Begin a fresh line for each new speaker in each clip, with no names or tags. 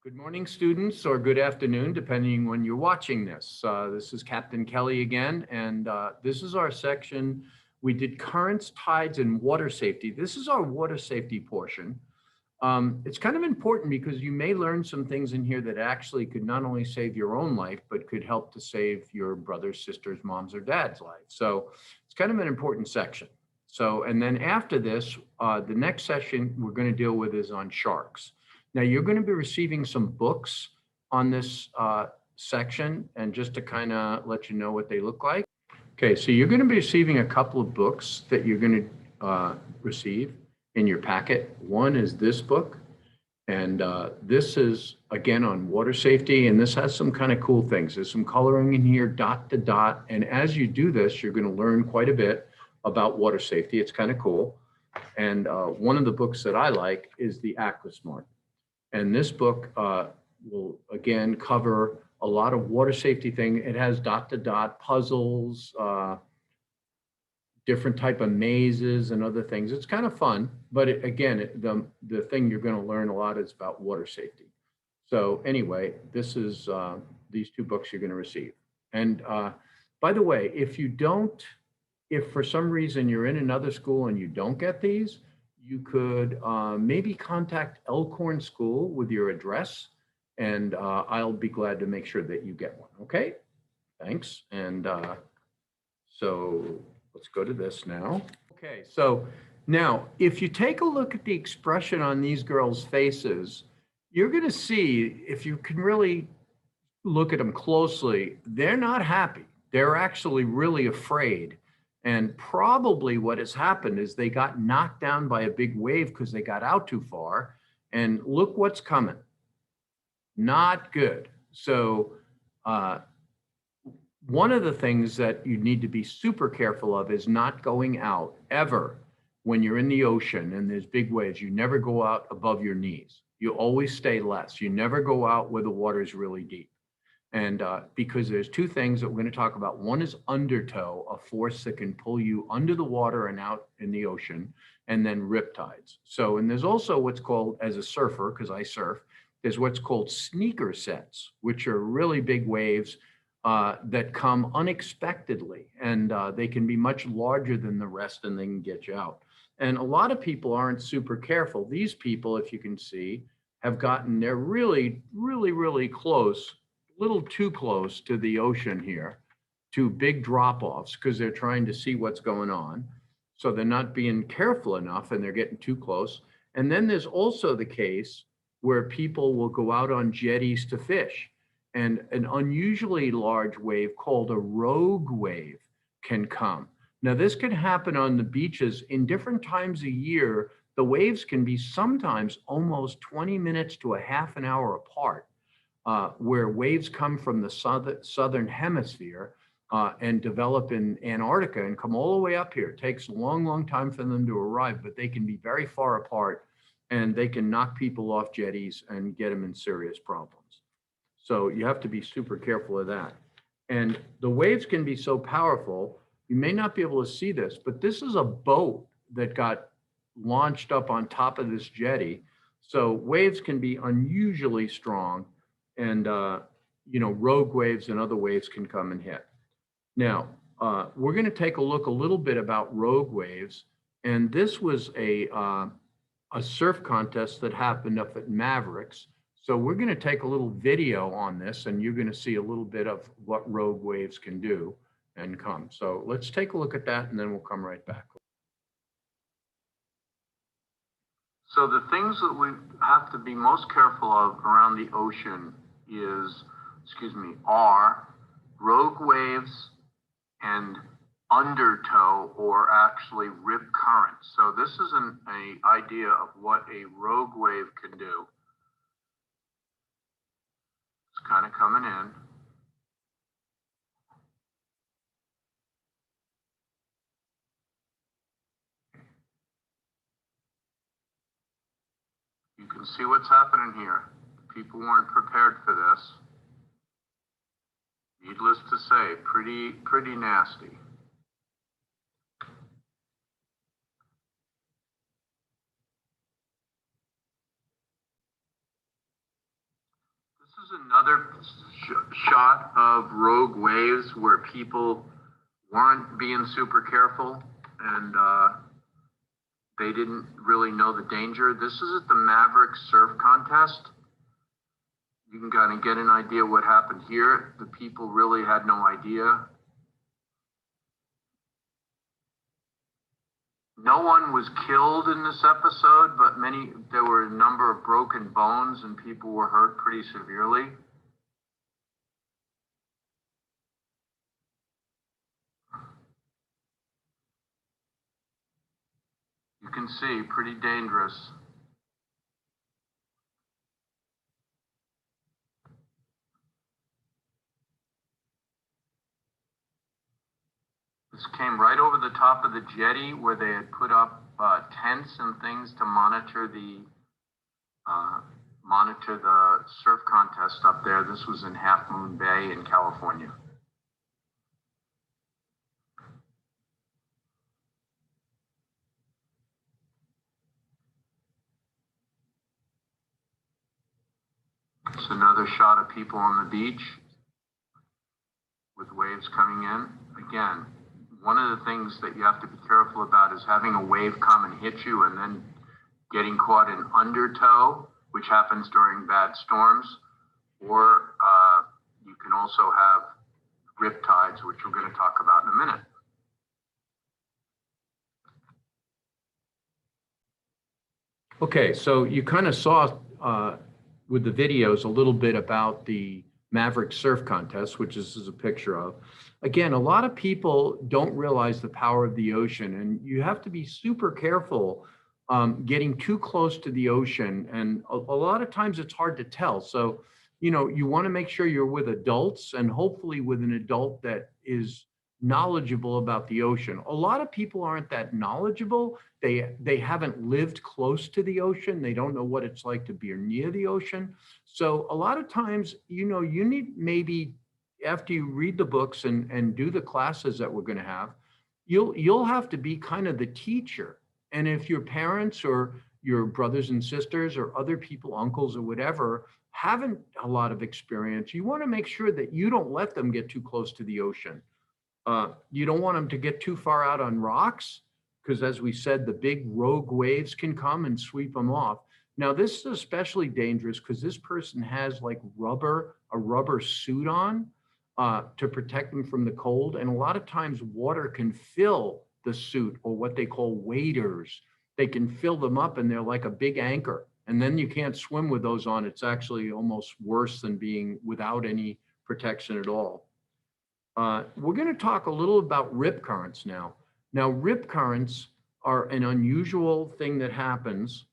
Good morning, students, or good afternoon, depending when you're watching this. This is Captain Kelly again, and this is our section. We did currents, tides, and water safety. This is our water safety portion. It's kind of important because you may learn some things in here that actually could not only save your own life, but could help to save your brother's, sister's, mom's, or dad's life. So it's kind of an important section. So, and then after this, the next session we're going to deal with is on sharks. Now, you're going to be receiving some books on this section, and just to kind of let you know what they look like. Okay, so you're going to be receiving a couple of books that you're going to receive in your packet. One is this book, and this is, again, on water safety, and this has some kind of cool things. There's some coloring in here, dot to dot, and as you do this, you're going to learn quite a bit about water safety. It's kind of cool. And one of the books that I like is the Aquasmart. And this book will, again, cover a lot of water safety thing. It has dot to dot puzzles, different type of mazes and other things. It's kind of fun, but again, the thing you're going to learn a lot is about water safety. So anyway, this is these two books you're going to receive. And by the way, if for some reason you're in another school and you don't get these, you could maybe contact Elkhorn School with your address, and I'll be glad to make sure that you get one. Okay, thanks. And so let's go to this now. Okay, so now if you take a look at the expression on these girls' faces, you're going to see, if you can really look at them closely, they're not happy. They're actually really afraid. And probably what has happened is they got knocked down by a big wave because they got out too far. And look what's coming. Not good. So one of the things that you need to be super careful of is not going out ever when you're in the ocean and there's big waves. You never go out above your knees. You always stay less. You never go out where the water is really deep. And because there's two things that we're going to talk about. One is undertow, a force that can pull you under the water and out in the ocean, and then riptides. So, and there's also what's called, as a surfer, because I surf, there's what's called sneaker sets, which are really big waves that come unexpectedly, and they can be much larger than the rest, and they can get you out. And a lot of people aren't super careful. These people, if you can see, have gotten, they're really, really, really close, a little too close to the ocean here, to big drop-offs, because they're trying to see what's going on. So they're not being careful enough, and they're getting too close. And then there's also the case where people will go out on jetties to fish, and an unusually large wave called a rogue wave can come. Now, this can happen on the beaches in different times a year. The waves can be sometimes almost 20 minutes to a half an hour apart, where waves come from the southern hemisphere and develop in Antarctica and come all the way up here. It takes a long, long time for them to arrive, but they can be very far apart, and they can knock people off jetties and get them in serious problems. So you have to be super careful of that. And the waves can be so powerful, you may not be able to see this, but this is a boat that got launched up on top of this jetty. So waves can be unusually strong, and rogue waves and other waves can come and hit. Now, we're going to take a look a little bit about rogue waves. And this was a surf contest that happened up at Mavericks. So we're going to take a little video on this, and you're going to see a little bit of what rogue waves can do and come. So let's take a look at that, and then we'll come right back. So the things that we have to be most careful of around the ocean are rogue waves and undertow, or actually rip currents. So this is an idea of what a rogue wave can do. It's kind of coming in. You can see what's happening here. People weren't prepared for this. Needless to say, pretty nasty. This is another shot of rogue waves where people weren't being super careful and they didn't really know the danger. This is at the Maverick Surf Contest. You can kind of get an idea what happened here. The people really had no idea. No one was killed in this episode, but there were a number of broken bones and people were hurt pretty severely. You can see, pretty dangerous. This came right over the top of the jetty where they had put up tents and things to monitor the surf contest up there. This was in Half Moon Bay in California. It's another shot of people on the beach with waves coming in. Again, one of the things that you have to be careful about is having a wave come and hit you and then getting caught in undertow, which happens during bad storms, or you can also have rip tides, which we're going to talk about in a minute. Okay, so you kind of saw with the videos a little bit about the Maverick Surf Contest, which this is a picture of. Again, a lot of people don't realize the power of the ocean, and you have to be super careful getting too close to the ocean. And a lot of times it's hard to tell. So, you know, you want to make sure you're with adults and hopefully with an adult that is knowledgeable about the ocean. A lot of people aren't that knowledgeable. They haven't lived close to the ocean. They don't know what it's like to be near the ocean. So a lot of times, you know, you need maybe after you read the books and do the classes that we're going to have, you'll have to be kind of the teacher. And if your parents or your brothers and sisters or other people, uncles or whatever, haven't a lot of experience, you want to make sure that you don't let them get too close to the ocean. You don't want them to get too far out on rocks because, as we said, the big rogue waves can come and sweep them off. Now, this is especially dangerous because this person has like a rubber suit on to protect them from the cold. And a lot of times water can fill the suit, or what they call waders. They can fill them up and they're like a big anchor. And then you can't swim with those on. It's actually almost worse than being without any protection at all. We're going to talk a little about rip currents now. Now, rip currents are an unusual thing that happens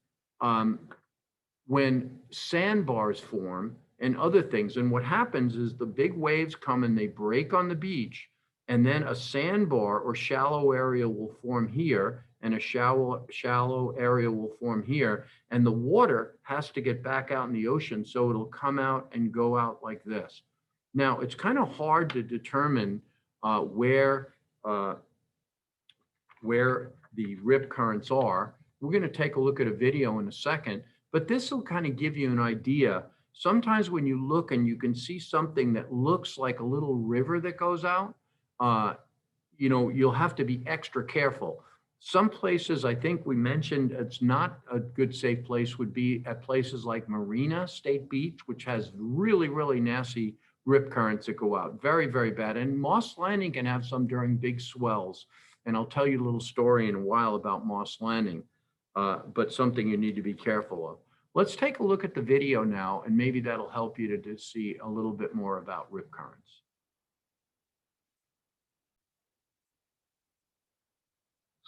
when sandbars form and other things. And what happens is the big waves come and they break on the beach, and then a sandbar or shallow area will form here, and a shallow area will form here, and the water has to get back out in the ocean, so it'll come out and go out like this. Now, it's kind of hard to determine where the rip currents are. We're going to take a look at a video in a second, but this will kind of give you an idea. Sometimes when you look and you can see something that looks like a little river that goes out, you know, you'll have to be extra careful. Some places, I think we mentioned, it's not a good safe place would be at places like Marina State Beach, which has really, really nasty rip currents that go out. Very, very bad. And Moss Landing can have some during big swells. And I'll tell you a little story in a while about Moss Landing, but something you need to be careful of. Let's take a look at the video now, and maybe that'll help you to see a little bit more about rip currents.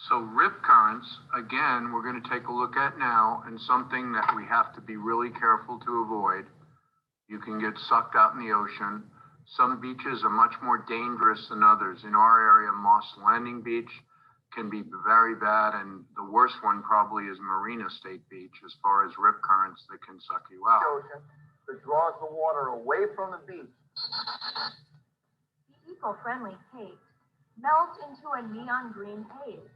So rip currents, again, we're going to take a look at now, and something that we have to be really careful to avoid. You can get sucked out in the ocean. Some beaches are much more dangerous than others. In our area, Moss Landing Beach can be very bad, and the worst one probably is Marina State Beach as far as rip currents that can suck you out.
Ocean that draws the water away from the beach.
The eco-friendly paint melts into a neon green haze,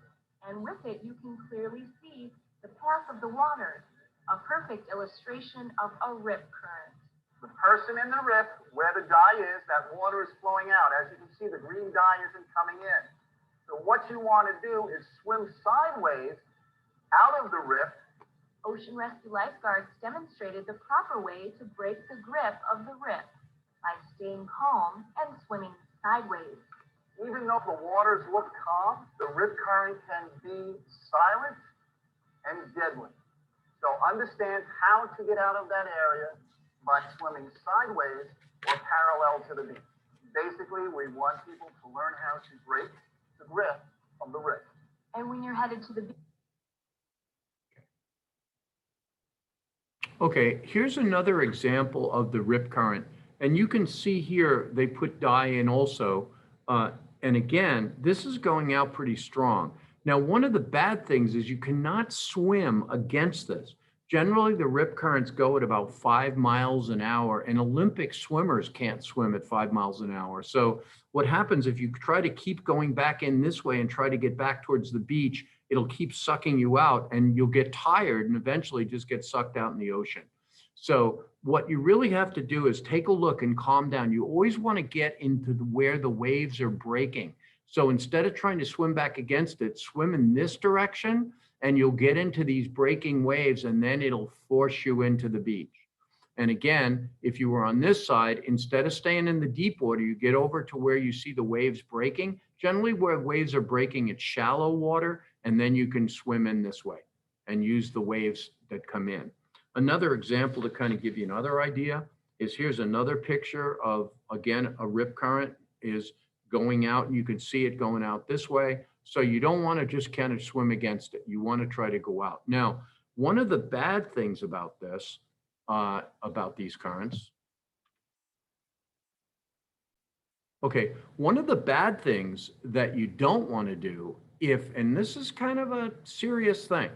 and with it you can clearly see the path of the water, a perfect illustration of a rip current.
The person in the rip where the dye is, that water is flowing out. As you can see, the green dye isn't coming in. So what you want to do is swim sideways out of the rip.
Ocean rescue lifeguards demonstrated the proper way to break the grip of the rip by staying calm and swimming sideways.
Even though the waters look calm, the rip current can be silent and deadly. So understand how to get out of that area by swimming sideways or parallel to the beach. Basically, we want people to learn how to break the grip of the rip.
And when you're headed to the beach,
Okay, here's another example of the rip current. And you can see here, they put dye in also. And again, this is going out pretty strong. Now, one of the bad things is you cannot swim against this. Generally, the rip currents go at about 5 miles an hour, and Olympic swimmers can't swim at 5 miles an hour. So what happens if you try to keep going back in this way and try to get back towards the beach, it'll keep sucking you out and you'll get tired and eventually just get sucked out in the ocean. So what you really have to do is take a look and calm down. You always want to get into where the waves are breaking. So instead of trying to swim back against it, swim in this direction and you'll get into these breaking waves and then it'll force you into the beach. And again, if you were on this side, instead of staying in the deep water, you get over to where you see the waves breaking. Generally where waves are breaking, it's shallow water, and then you can swim in this way and use the waves that come in. Another example to kind of give you another idea is here's another picture of, again, a rip current is going out and you can see it going out this way. So you don't want to just kind of swim against it. You want to try to go out. Now, one of the bad things about this, about these currents, okay, one of the bad things that you don't want to do and this is kind of a serious thing,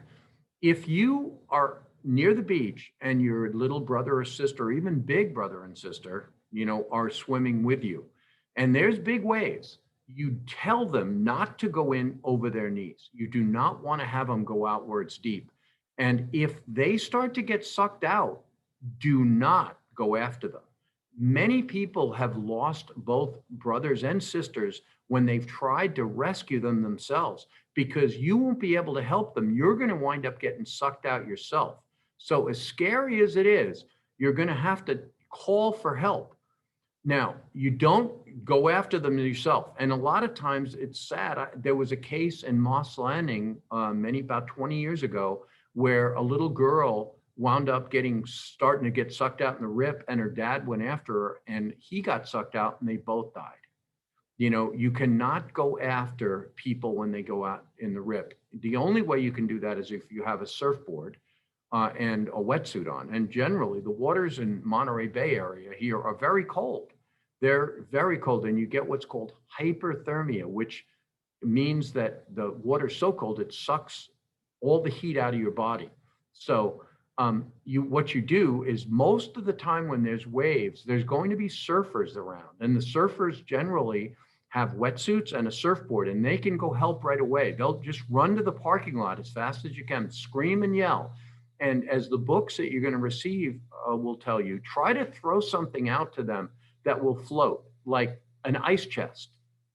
if you are near the beach and your little brother or sister, or even big brother and sister, are swimming with you, and there's big waves, you tell them not to go in over their knees. You do not want to have them go out where it's deep. And if they start to get sucked out, do not go after them. Many people have lost both brothers and sisters when they've tried to rescue them themselves because you won't be able to help them. You're going to wind up getting sucked out yourself. So as scary as it is, you're going to have to call for help. Now, you don't go after them yourself. And a lot of times it's sad. There was a case in Moss Landing about 20 years ago where a little girl wound up starting to get sucked out in the rip, and her dad went after her and he got sucked out and they both died. You cannot go after people when they go out in the rip. The only way you can do that is if you have a surfboard and a wetsuit on. And generally the waters in Monterey Bay area here are very cold. They're very cold, and you get what's called hyperthermia, which means that the water's so cold it sucks all the heat out of your body. So what you do is most of the time when there's waves, there's going to be surfers around, and the surfers generally have wetsuits and a surfboard, and they can go help right away. They'll just run to the parking lot as fast as you can, scream and yell. And as the books that you're going to receive will tell you, try to throw something out to them that will float, like an ice chest,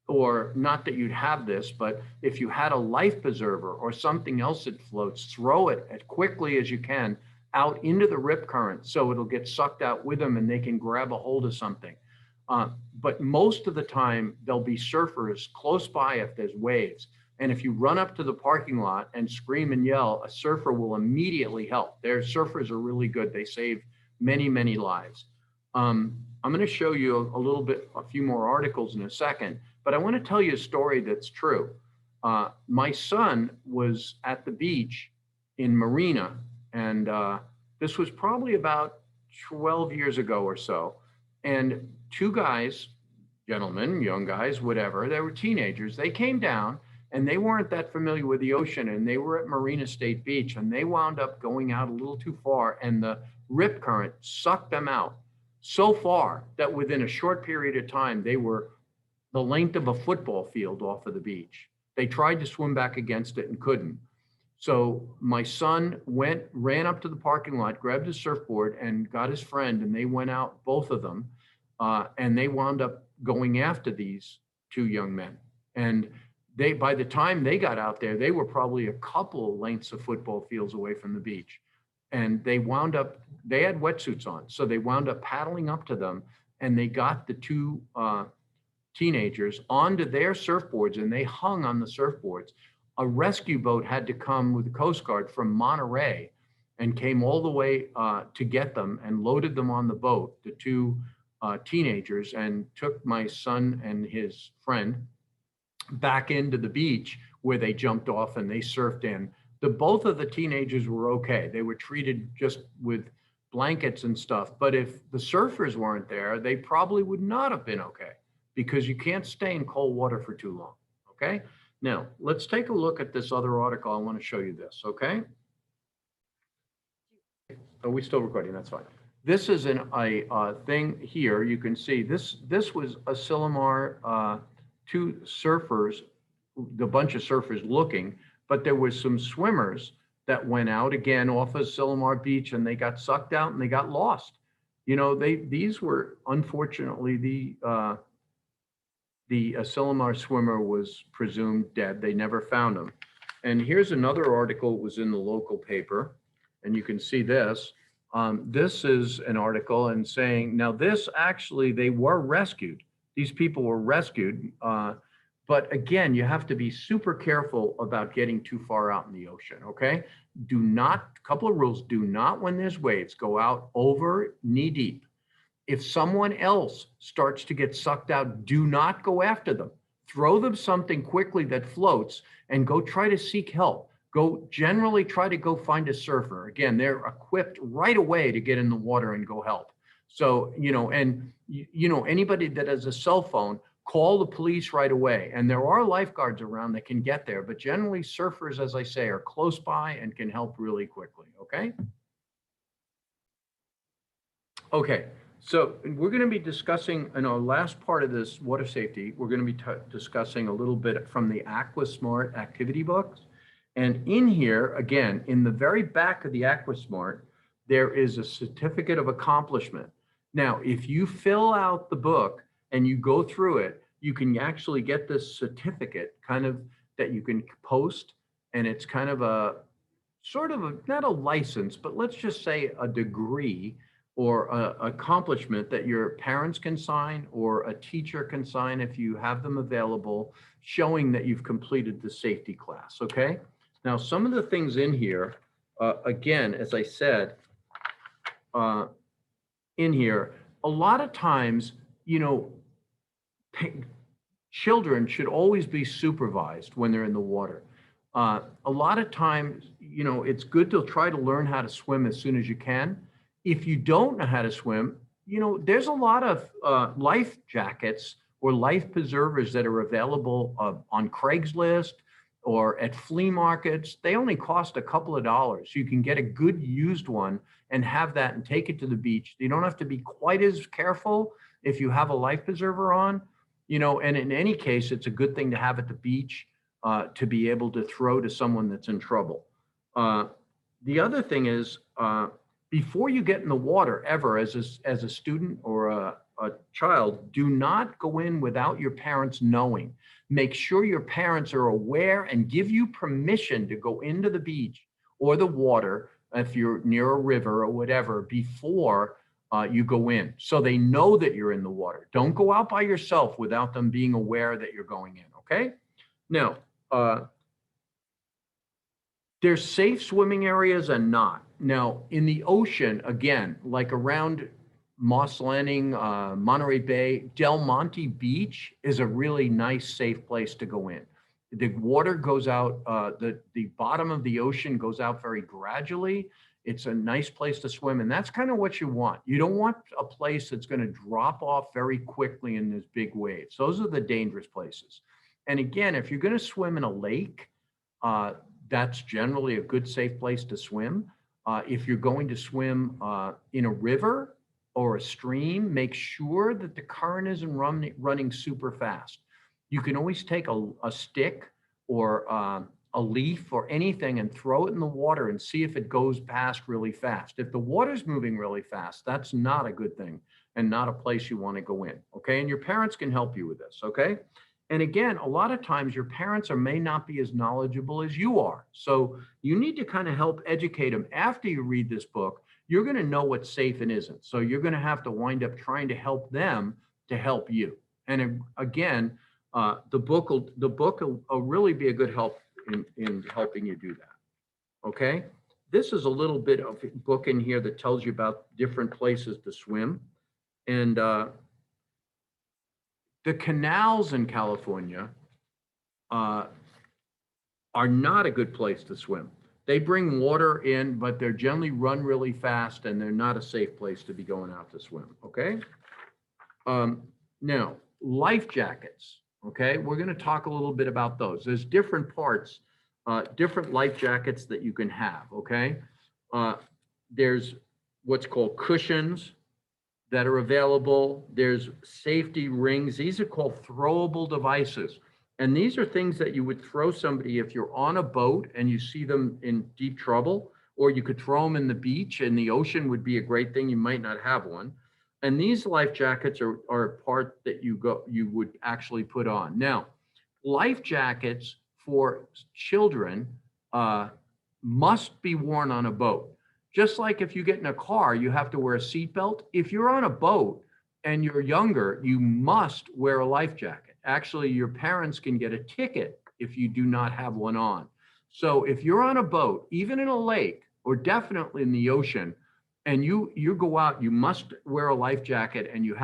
or not that you'd have this, but if you had a life preserver or something else that floats, throw it as quickly as you can out into the rip current so it'll get sucked out with them and they can grab a hold of something. But most of the time, there'll be surfers close by if there's waves. And if you run up to the parking lot and scream and yell, a surfer will immediately help. Their surfers are really good. They save many, many lives. I'm going to show you a few more articles in a second, but I want to tell you a story that's true. My son was at the beach in Marina, and this was probably about 12 years ago or so. And two guys, gentlemen, young guys, whatever, they were teenagers. They came down and they weren't that familiar with the ocean, and they were at Marina State Beach, and they wound up going out a little too far, and the rip current sucked them out so far that within a short period of time, they were the length of a football field off of the beach. They tried to swim back against it and couldn't. So my son ran up to the parking lot, grabbed his surfboard and got his friend, and they went out, both of them, and they wound up going after these two young men. And by the time they got out there, they were probably a couple lengths of football fields away from the beach. And they had wetsuits on. So they wound up paddling up to them, and they got the two teenagers onto their surfboards, and they hung on the surfboards. A rescue boat had to come with the Coast Guard from Monterey and came all the way to get them and loaded them on the boat, the two teenagers, and took my son and his friend back into the beach, where they jumped off and they surfed in. Both of the teenagers were okay. They were treated just with blankets and stuff. But if the surfers weren't there, they probably would not have been okay, because you can't stay in cold water for too long. Okay. Now let's take a look at this other article. I want to show you this. Okay. Are we still recording? That's fine. This is a thing here. You can see this was Asilomar, two surfers, the bunch of surfers looking, but there was some swimmers that went out again off of Asilomar Beach, and they got sucked out and they got lost. You know, these were, unfortunately, the Asilomar swimmer was presumed dead. They never found him. And here's another article. It was in the local paper, and you can see this. This is an article and saying, now this actually, they were rescued. These people were rescued. But again, you have to be super careful about getting too far out in the ocean, okay? Do not, couple of rules, do not, when there's waves, go out over knee deep. If someone else starts to get sucked out, do not go after them. Throw them something quickly that floats and go try to seek help. Generally try to go find a surfer. Again, they're equipped right away to get in the water and go help. So, anybody that has a cell phone, call the police right away. And there are lifeguards around that can get there, but generally surfers, as I say, are close by and can help really quickly, okay? Okay, so we're going to be discussing in our last part of this water safety, we're going to be discussing a little bit from the AquaSmart activity books. And in here, again, in the very back of the AquaSmart, there is a certificate of accomplishment. Now, if you fill out the book and you go through it, you can actually get this certificate kind of that you can post, and it's kind of a sort of not a license, but let's just say a degree or a accomplishment that your parents can sign or a teacher can sign if you have them available, showing that you've completed the safety class, okay? Now, some of the things in here, again, as I said, in here, a lot of times, children should always be supervised when they're in the water. A lot of times, it's good to try to learn how to swim as soon as you can. If you don't know how to swim, there's a lot of life jackets or life preservers that are available on Craigslist or at flea markets. They only cost a couple of dollars. You can get a good used one and have that and take it to the beach. You don't have to be quite as careful if you have a life preserver on, and in any case, it's a good thing to have at the beach to be able to throw to someone that's in trouble. The other thing is, before you get in the water ever as a student or a child, do not go in without your parents knowing. Make sure your parents are aware and give you permission to go into the beach or the water if you're near a river or whatever before you go in, so they know that you're in the water. Don't go out by yourself without them being aware that you're going in, okay? Now, there's safe swimming areas and not. Now, in the ocean, again, like around Moss Landing, Monterey Bay, Del Monte Beach is a really nice, safe place to go in. The water goes out, the bottom of the ocean goes out very gradually. It's a nice place to swim, and that's kind of what you want. You don't want a place that's going to drop off very quickly in these big waves. Those are the dangerous places. And again, if you're going to swim in a lake, that's generally a good, safe place to swim. If you're going to swim in a river or a stream, make sure that the current isn't running super fast. You can always take a stick or a leaf or anything and throw it in the water and see if it goes past really fast. If the water's moving really fast, that's not a good thing and not a place you want to go in. Okay. And your parents can help you with this. Okay. And again, a lot of times your parents may not be as knowledgeable as you are. So you need to kind of help educate them. After you read this book, you're going to know what's safe and isn't. So you're going to have to wind up trying to help them to help you. And again, the book will really be a good help in helping you do that. Okay. This is a little bit of a book in here that tells you about different places to swim. And the canals in California are not a good place to swim. They bring water in, but they're generally run really fast and they're not a safe place to be going out to swim. Okay. Now, life jackets. Okay. We're going to talk a little bit about those. There's different parts, different life jackets that you can have. Okay. There's what's called cushions that are available. There's safety rings. These are called throwable devices. And these are things that you would throw somebody if you're on a boat and you see them in deep trouble, or you could throw them in the beach, and the ocean would be a great thing. You might not have one. And these life jackets are a part that you would actually put on. Now, life jackets for children must be worn on a boat. Just like if you get in a car, you have to wear a seatbelt. If you're on a boat and you're younger, you must wear a life jacket. Actually, your parents can get a ticket if you do not have one on. So if you're on a boat, even in a lake or definitely in the ocean, and you go out, you must wear a life jacket, and you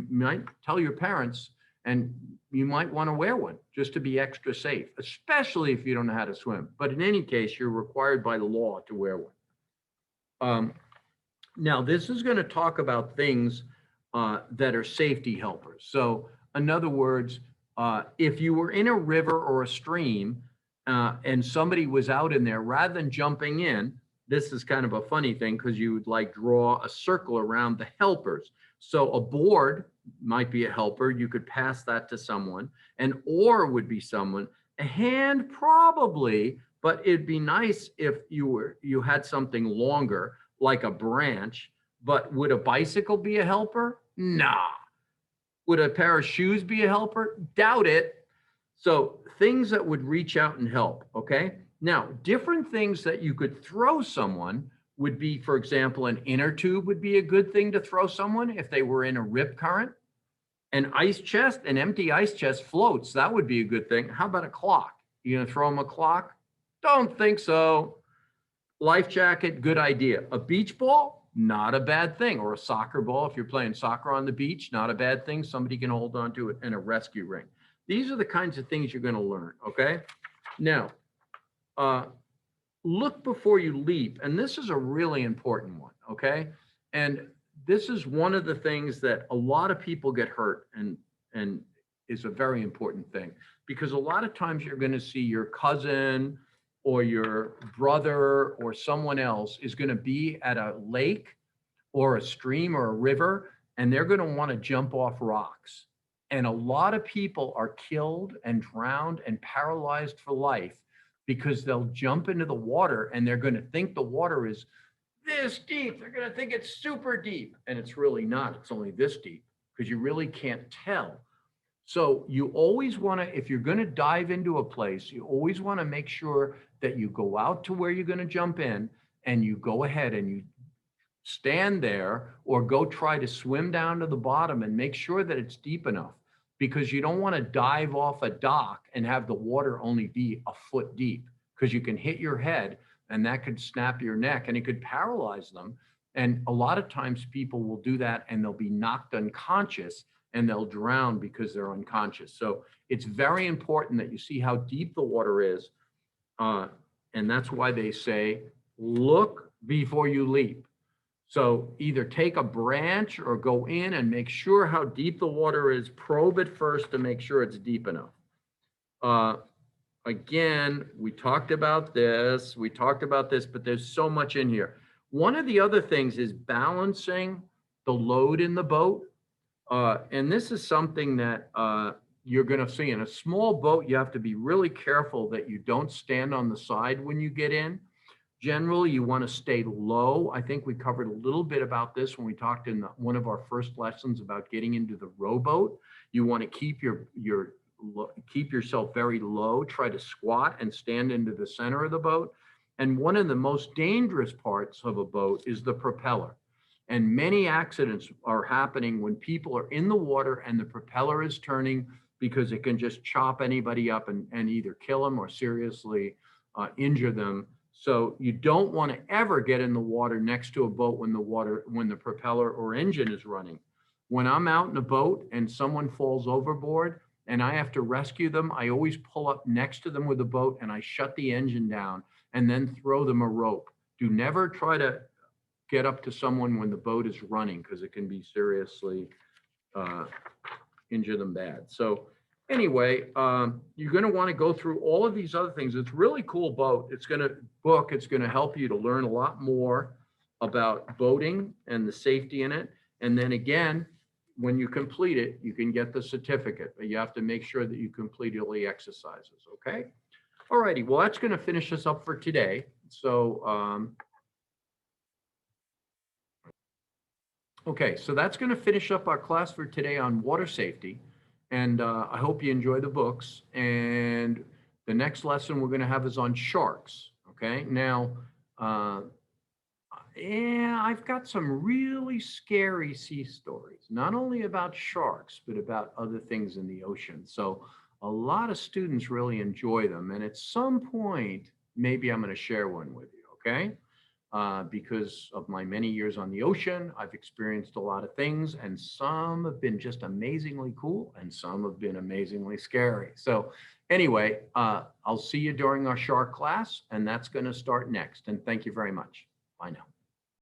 might tell your parents, and you might want to wear one just to be extra safe, especially if you don't know how to swim. But in any case, you're required by the law to wear one. Now, this is going to talk about things that are safety helpers. So in other words, if you were in a river or a stream and somebody was out in there, rather than jumping in, this is kind of a funny thing because you would like draw a circle around the helpers. So a board might be a helper. You could pass that to someone. An oar would be someone. A hand probably, but it'd be nice if you had something longer like a branch. But would a bicycle be a helper? Nah. Would a pair of shoes be a helper? Doubt it. So things that would reach out and help, okay? Now, different things that you could throw someone would be, for example, an inner tube would be a good thing to throw someone if they were in a rip current. An ice chest, an empty ice chest floats. That would be a good thing. How about a clock? You gonna throw them a clock? Don't think so. Life jacket, good idea. A beach ball? Not a bad thing. Or a soccer ball, if you're playing soccer on the beach, not a bad thing. Somebody can hold on to it. And a rescue ring. These are the kinds of things you're going to learn, okay? Now, look before you leap. And this is a really important one, okay? And this is one of the things that a lot of people get hurt and is a very important thing. Because a lot of times you're going to see your cousin or your brother or someone else is going to be at a lake or a stream or a river, and they're going to want to jump off rocks. And a lot of people are killed and drowned and paralyzed for life because they'll jump into the water and they're going to think the water is this deep. They're going to think it's super deep. And it's really not. It's only this deep because you really can't tell. So you always want to, if you're going to dive into a place, you always want to make sure that you go out to where you're going to jump in and you go ahead and you stand there or go try to swim down to the bottom and make sure that it's deep enough, because you don't want to dive off a dock and have the water only be a foot deep, because you can hit your head and that could snap your neck and it could paralyze them. And a lot of times people will do that and they'll be knocked unconscious and they'll drown because they're unconscious. So it's very important that you see how deep the water is. And that's why they say, look before you leap. So either take a branch or go in and make sure how deep the water is. Probe it first to make sure it's deep enough. Again, we talked about this, but there's so much in here. One of the other things is balancing the load in the boat. And this is something that you're going to see in a small boat, you have to be really careful that you don't stand on the side when you get in. Generally, you want to stay low. I think we covered a little bit about this when we talked in one of our first lessons about getting into the rowboat. You want to keep keep yourself very low. Try to squat and stand into the center of the boat. And one of the most dangerous parts of a boat is the propeller. And many accidents are happening when people are in the water and the propeller is turning, because it can just chop anybody up and either kill them or seriously injure them. So you don't want to ever get in the water next to a boat when the propeller or engine is running. When I'm out in a boat and someone falls overboard and I have to rescue them, I always pull up next to them with the boat and I shut the engine down and then throw them a rope. Do never try to get up to someone when the boat is running, because it can be seriously injure them bad. So anyway, you're going to want to go through all of these other things. It's a really cool boat. It's going to help you to learn a lot more about boating and the safety in it. And then again, when you complete it, you can get the certificate, but you have to make sure that you complete all the exercises. Okay. All righty. Well, that's going to finish us up for today. So, okay, so that's going to finish up our class for today on water safety. And I hope you enjoy the books. And the next lesson we're going to have is on sharks. Okay, now, yeah, I've got some really scary sea stories, not only about sharks, but about other things in the ocean. So a lot of students really enjoy them. And at some point, maybe I'm going to share one with you. Okay. Because of my many years on the ocean, I've experienced a lot of things, and some have been just amazingly cool and some have been amazingly scary. So anyway, I'll see you during our shark class, and that's going to start next. And thank you very much. Bye now.